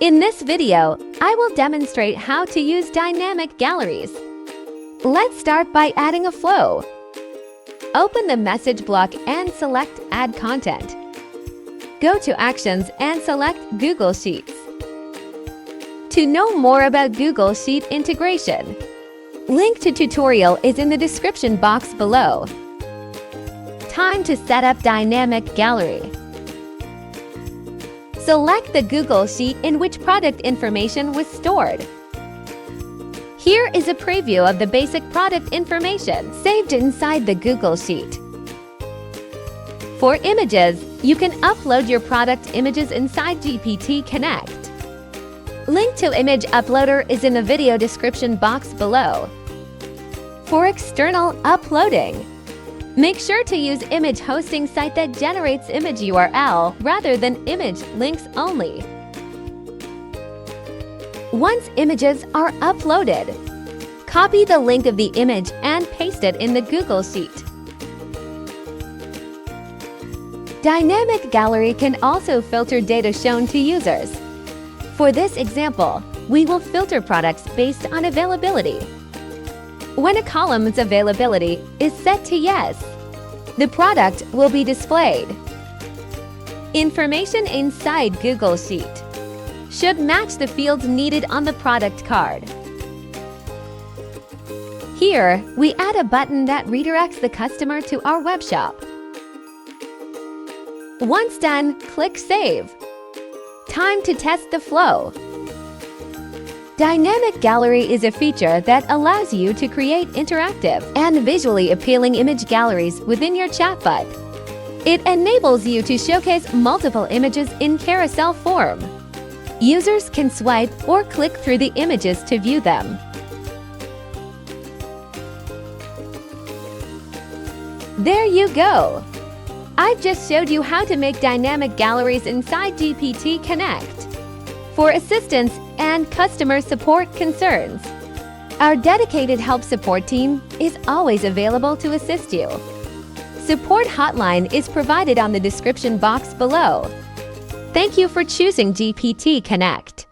In this video, I will demonstrate how to use dynamic galleries. Let's start by adding a flow. Open the message block and select Add Content. Go to Actions and select Google Sheets. To know more about Google Sheet integration, link to tutorial is in the description box below. Time to set up dynamic gallery. Select the Google Sheet in which product information was stored. Here is a preview of the basic product information saved inside the Google Sheet. For images, you can upload your product images inside GPTconnect. Link to image uploader is in the video description box below. For external uploading, make sure to use image hosting site that generates image URL rather than image links only. Once images are uploaded, copy the link of the image and paste it in the Google Sheet. Dynamic Gallery can also filter data shown to users. For this example, we will filter products based on availability. When a column's availability is set to yes, the product will be displayed. Information inside Google Sheet should match the fields needed on the product card. Here, we add a button that redirects the customer to our web shop. Once done, click Save. Time to test the flow. Dynamic Gallery is a feature that allows you to create interactive and visually appealing image galleries within your chatbot. It enables you to showcase multiple images in carousel form. Users can swipe or click through the images to view them. There you go! I've just showed you how to make dynamic galleries inside GPTconnect. For assistance and customer support concerns, our dedicated help support team is always available to assist you. Support hotline is provided on the description box below. Thank you for choosing GPTconnect.